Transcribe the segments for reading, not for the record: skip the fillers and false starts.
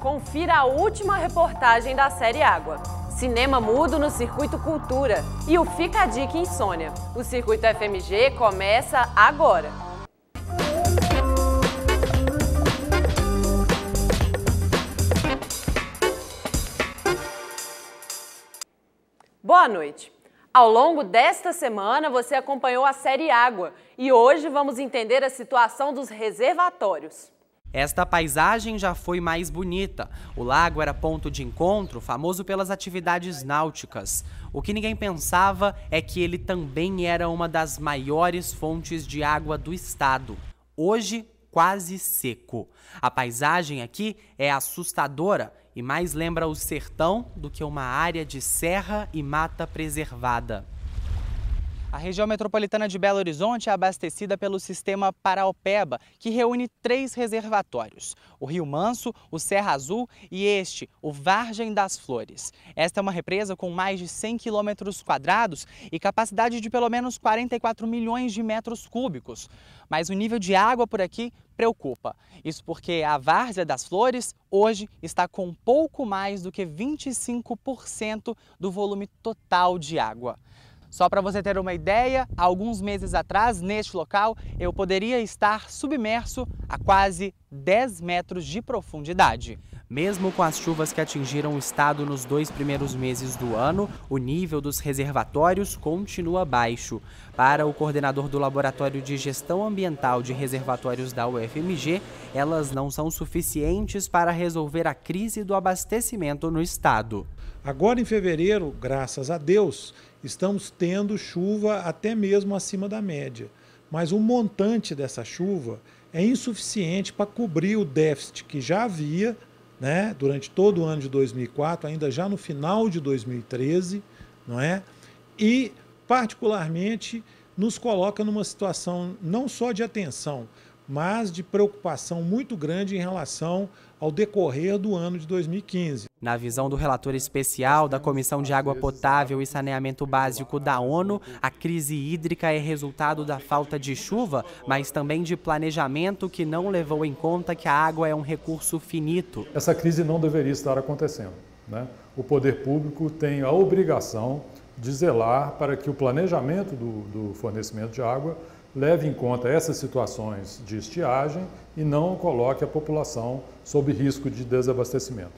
Confira a última reportagem da série Água. Cinema mudo no Circuito Cultura. E o Fica a Dica Insônia. O Circuito FMG começa agora. Boa noite. Ao longo desta semana, você acompanhou a série Água e hoje vamos entender a situação dos reservatórios. Esta paisagem já foi mais bonita. O lago era ponto de encontro, famoso pelas atividades náuticas. O que ninguém pensava é que ele também era uma das maiores fontes de água do estado. Hoje, quase seco. A paisagem aqui é assustadora e mais lembra o sertão do que uma área de serra e mata preservada. A região metropolitana de Belo Horizonte é abastecida pelo sistema Paraopeba, que reúne 3 reservatórios: o Rio Manso, o Serra Azul e este, o Vargem das Flores. Esta é uma represa com mais de 100 quilômetros quadrados e capacidade de pelo menos 44 milhões de metros cúbicos. Mas o nível de água por aqui preocupa. Isso porque a Várzea das Flores hoje está com pouco mais do que 25% do volume total de água. Só para você ter uma ideia, há alguns meses atrás, neste local, eu poderia estar submerso a quase 10 metros de profundidade. Mesmo com as chuvas que atingiram o estado nos 2 primeiros meses do ano, o nível dos reservatórios continua baixo. Para o coordenador do Laboratório de Gestão Ambiental de Reservatórios da UFMG, elas não são suficientes para resolver a crise do abastecimento no estado. Agora em fevereiro, graças a Deus, estamos tendo chuva até mesmo acima da média. Mas o montante dessa chuva é insuficiente para cobrir o déficit que já havia, né, durante todo o ano de 2004, ainda já no final de 2013, não é? E, particularmente, nos coloca numa situação não só de atenção, mas de preocupação muito grande em relação ao decorrer do ano de 2015. Na visão do relator especial da Comissão de Água Potável e Saneamento Básico da ONU, a crise hídrica é resultado da falta de chuva, mas também de planejamento que não levou em conta que a água é um recurso finito. Essa crise não deveria estar acontecendo, né? O poder público tem a obrigação de zelar para que o planejamento do fornecimento de água leve em conta essas situações de estiagem e não coloque a população sob risco de desabastecimento.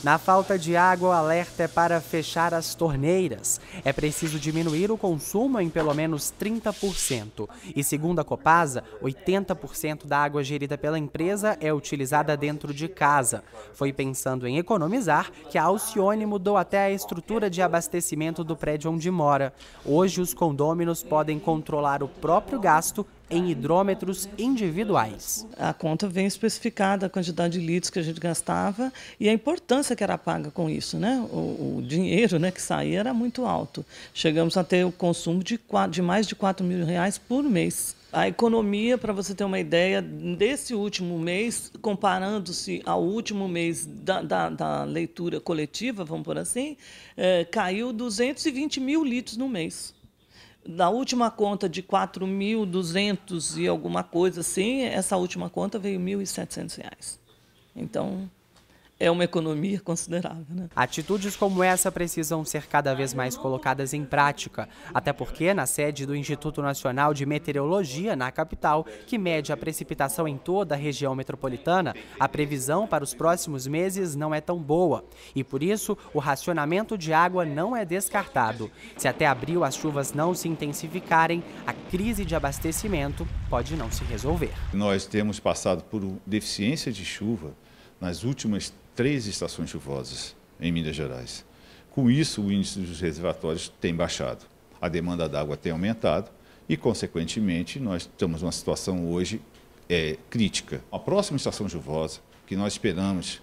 Na falta de água, o alerta é para fechar as torneiras. É preciso diminuir o consumo em pelo menos 30%. E segundo a Copasa, 80% da água gerida pela empresa é utilizada dentro de casa. Foi pensando em economizar que a Alcione mudou até a estrutura de abastecimento do prédio onde mora. Hoje, os condôminos podem controlar o próprio gasto em hidrômetros individuais. A conta vem especificada, a quantidade de litros que a gente gastava e a importância que era paga com isso, né? O dinheiro, né, que saía era muito alto. Chegamos a ter o consumo de mais de R$ 4.000 por mês. A economia, para você ter uma ideia, desse último mês, comparando-se ao último mês da leitura coletiva, vamos por assim, caiu 220 mil litros no mês. Da última conta de 4.200 e alguma coisa assim, essa última conta veio R$ 1.700. Então, é uma economia considerável, né? Atitudes como essa precisam ser cada vez mais colocadas em prática, até porque na sede do Instituto Nacional de Meteorologia, na capital, que mede a precipitação em toda a região metropolitana, a previsão para os próximos meses não é tão boa. E por isso, o racionamento de água não é descartado. Se até abril as chuvas não se intensificarem, a crise de abastecimento pode não se resolver. Nós temos passado por deficiência de chuva nas últimas 3 estações chuvosas em Minas Gerais. Com isso, o índice dos reservatórios tem baixado, a demanda d'água tem aumentado e, consequentemente, nós estamos numa situação hoje crítica. A próxima estação chuvosa, que nós esperamos,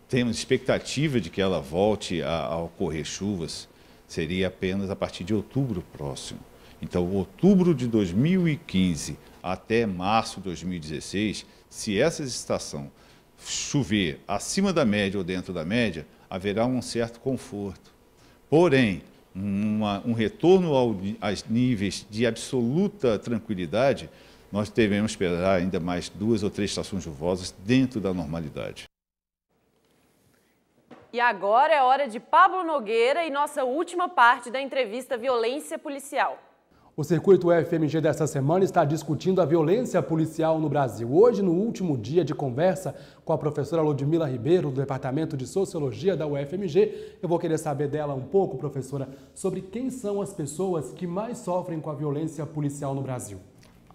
temos expectativa de que ela volte a ocorrer chuvas, seria apenas a partir de outubro próximo. Então, outubro de 2015 até março de 2016, se essa estação chover acima da média ou dentro da média, haverá um certo conforto. Porém, um retorno aos níveis de absoluta tranquilidade, nós devemos esperar ainda mais 2 ou 3 estações chuvosas dentro da normalidade. E agora é hora de Pablo Nogueira e nossa última parte da entrevista Violência Policial. O Circuito UFMG desta semana está discutindo a violência policial no Brasil. Hoje, no último dia de conversa com a professora Ludmila Ribeiro, do Departamento de Sociologia da UFMG, eu vou querer saber dela um pouco, professora, sobre quem são as pessoas que mais sofrem com a violência policial no Brasil.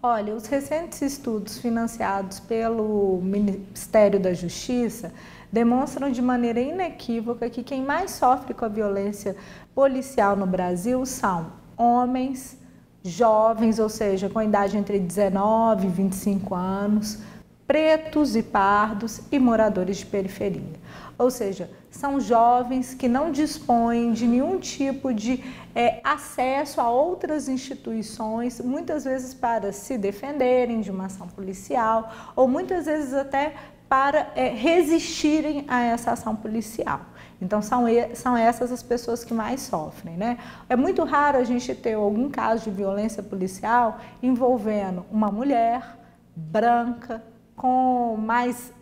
Olha, os recentes estudos financiados pelo Ministério da Justiça demonstram de maneira inequívoca que quem mais sofre com a violência policial no Brasil são homens, jovens, ou seja, com idade entre 19 e 25 anos, pretos e pardos e moradores de periferia. Ou seja, são jovens que não dispõem de nenhum tipo de acesso a outras instituições, muitas vezes para se defenderem de uma ação policial ou muitas vezes até para resistirem a essa ação policial. Então, são essas as pessoas que mais sofrem, né? É muito raro a gente ter algum caso de violência policial envolvendo uma mulher branca, com mais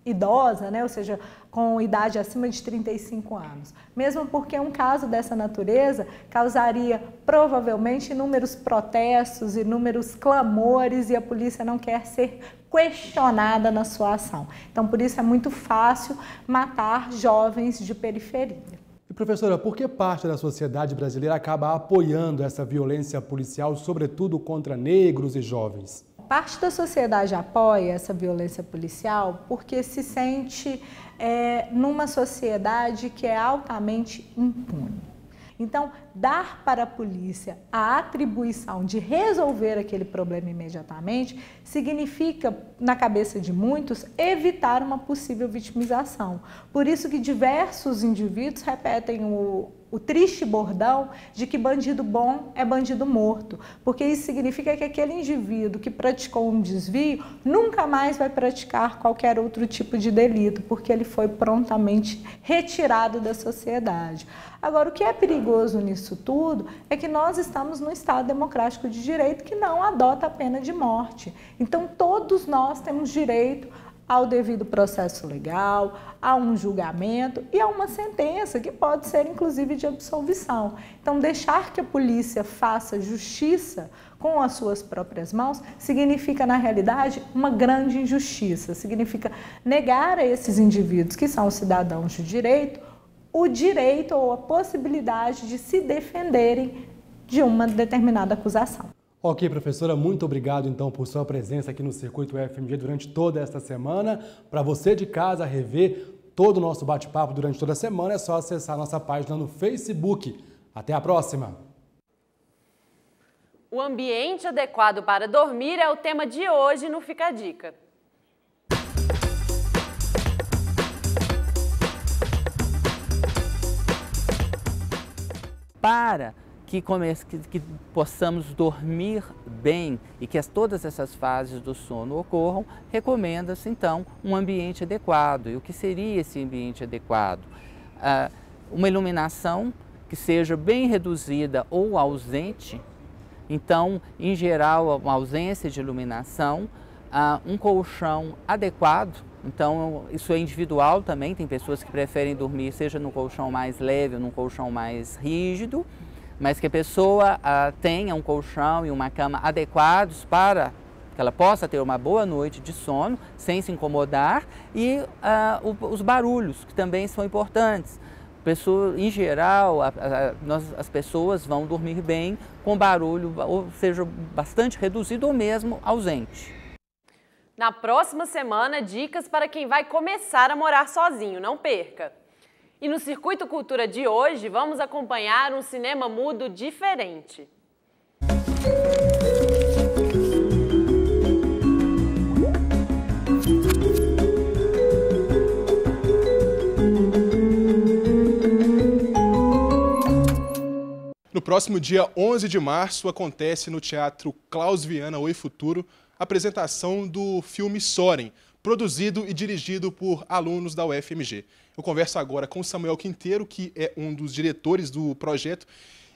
idosa, né? Ou seja, com idade acima de 35 anos. Mesmo porque um caso dessa natureza causaria provavelmente inúmeros protestos, inúmeros clamores e a polícia não quer ser questionada na sua ação. Então, por isso é muito fácil matar jovens de periferia. E, professora, por que parte da sociedade brasileira acaba apoiando essa violência policial, sobretudo contra negros e jovens? Parte da sociedade apoia essa violência policial porque se sente numa sociedade que é altamente impune. Então, dar para a polícia a atribuição de resolver aquele problema imediatamente significa, na cabeça de muitos, evitar uma possível vitimização. Por isso que diversos indivíduos repetem o triste bordão de que bandido bom é bandido morto, porque isso significa que aquele indivíduo que praticou um desvio nunca mais vai praticar qualquer outro tipo de delito, porque ele foi prontamente retirado da sociedade. Agora, o que é perigoso nisso tudo é que nós estamos num Estado democrático de direito que não adota a pena de morte. Então, todos nós temos direito ao devido processo legal, a um julgamento e a uma sentença que pode ser inclusive de absolvição. Então, deixar que a polícia faça justiça com as suas próprias mãos significa, na realidade, uma grande injustiça. Significa negar a esses indivíduos, que são cidadãos de direito, o direito ou a possibilidade de se defenderem de uma determinada acusação. Ok, professora, muito obrigado então por sua presença aqui no Circuito UFMG durante toda esta semana. Para você de casa rever todo o nosso bate-papo durante toda a semana, é só acessar a nossa página no Facebook. Até a próxima! O ambiente adequado para dormir é o tema de hoje no Fica a Dica. Para que possamos dormir bem e que todas essas fases do sono ocorram, recomenda-se então um ambiente adequado. E o que seria esse ambiente adequado? Uma iluminação que seja bem reduzida ou ausente. Então, em geral, uma ausência de iluminação, um colchão adequado. Então, isso é individual também, tem pessoas que preferem dormir seja no colchão mais leve ou no colchão mais rígido, mas que a pessoa tenha um colchão e uma cama adequados para que ela possa ter uma boa noite de sono, sem se incomodar, e os barulhos, que também são importantes. Em geral, as pessoas vão dormir bem com barulho, ou seja, bastante reduzido ou mesmo ausente. Na próxima semana, dicas para quem vai começar a morar sozinho, não perca! E no Circuito Cultura de hoje, vamos acompanhar um cinema mudo diferente. No próximo dia 11 de março, acontece no Teatro Klaus Viana Oi Futuro a apresentação do filme Soren, produzido e dirigido por alunos da UFMG. Eu converso agora com Samuel Quinteiro, que é um dos diretores do projeto.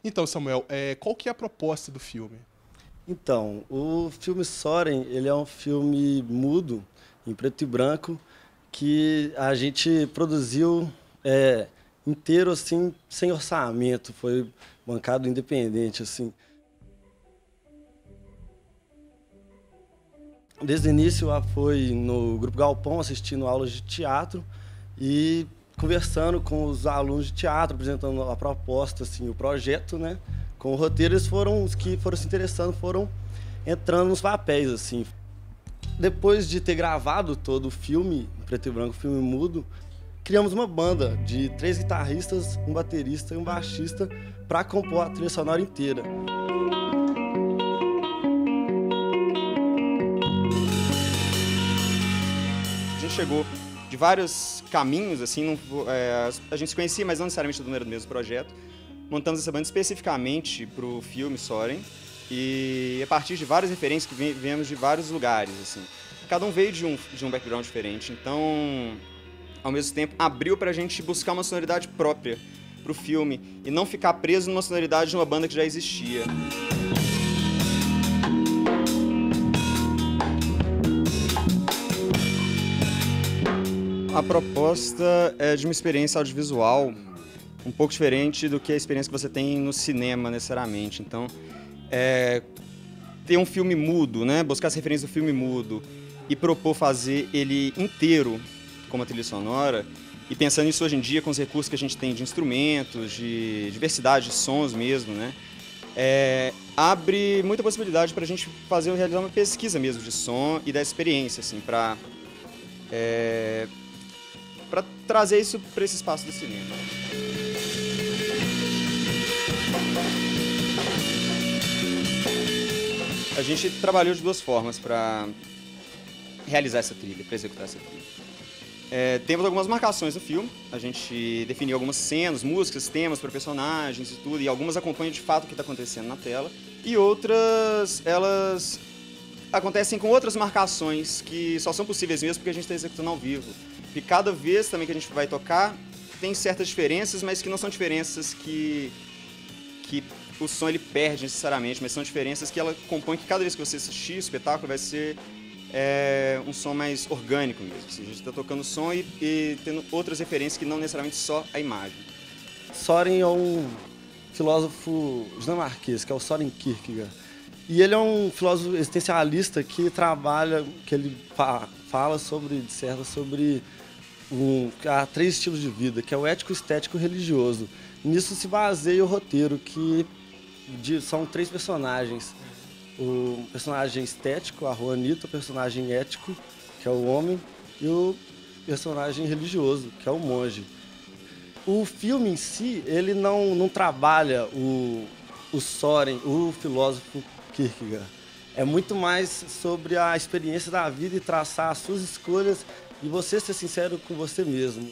Então, Samuel, qual que é a proposta do filme? Então, o filme Soren, ele é um filme mudo, em preto e branco, que a gente produziu inteiro, assim, sem orçamento, foi bancado independente, assim. Desde o início, foi no Grupo Galpão, assistindo aulas de teatro e conversando com os alunos de teatro, apresentando a proposta, assim, o projeto, né? Com o roteiro, eles foram os que foram se interessando, foram entrando nos papéis, assim. Depois de ter gravado todo o filme, preto e branco, filme mudo, criamos uma banda de 3 guitarristas, um baterista e um baixista para compor a trilha sonora inteira. A gente chegou de vários caminhos, assim, a gente se conhecia, mas não necessariamente todo mundo era do mesmo projeto. Montamos essa banda especificamente para o filme Soren, e a partir de várias referências que viemos de vários lugares, assim. Cada um veio de um background diferente, então, ao mesmo tempo, abriu para a gente buscar uma sonoridade própria para o filme e não ficar preso numa sonoridade de uma banda que já existia. A proposta é de uma experiência audiovisual um pouco diferente do que a experiência que você tem no cinema, necessariamente. Então, ter um filme mudo, né? Buscar as referências do filme mudo e propor fazer ele inteiro como a trilha sonora, e pensando nisso hoje em dia com os recursos que a gente tem de instrumentos, de diversidade de sons mesmo, né? Abre muita possibilidade para a gente realizar uma pesquisa mesmo de som e da experiência, assim, para trazer isso para esse espaço do cinema. A gente trabalhou de 2 formas para realizar essa trilha, para executar essa trilha. Temos algumas marcações no filme, a gente definiu algumas cenas, músicas, temas para personagens e tudo, e algumas acompanham de fato o que está acontecendo na tela, e outras, elas acontecem com outras marcações que só são possíveis mesmo porque a gente está executando ao vivo. E cada vez também que a gente vai tocar, tem certas diferenças, mas que não são diferenças que o som ele perde necessariamente, mas são diferenças que ela compõe, que cada vez que você assistir o espetáculo vai ser um som mais orgânico mesmo. A gente está tocando som e tendo outras referências que não necessariamente só a imagem. Soren é um filósofo dinamarquês, que é o Søren Kierkegaard. E ele é um filósofo existencialista que trabalha, que ele fala disserta sobre há 3 estilos de vida, que é o ético, estético e religioso. Nisso se baseia o roteiro, que são 3 personagens. O personagem estético, a Juanita, o personagem ético, que é o homem, e o personagem religioso, que é o monge. O filme em si, ele não trabalha o Søren, o filósofo Kierkegaard. É muito mais sobre a experiência da vida e traçar as suas escolhas e você ser sincero com você mesmo.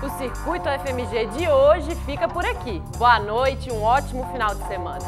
O Circuito FMG de hoje fica por aqui. Boa noite e um ótimo final de semana.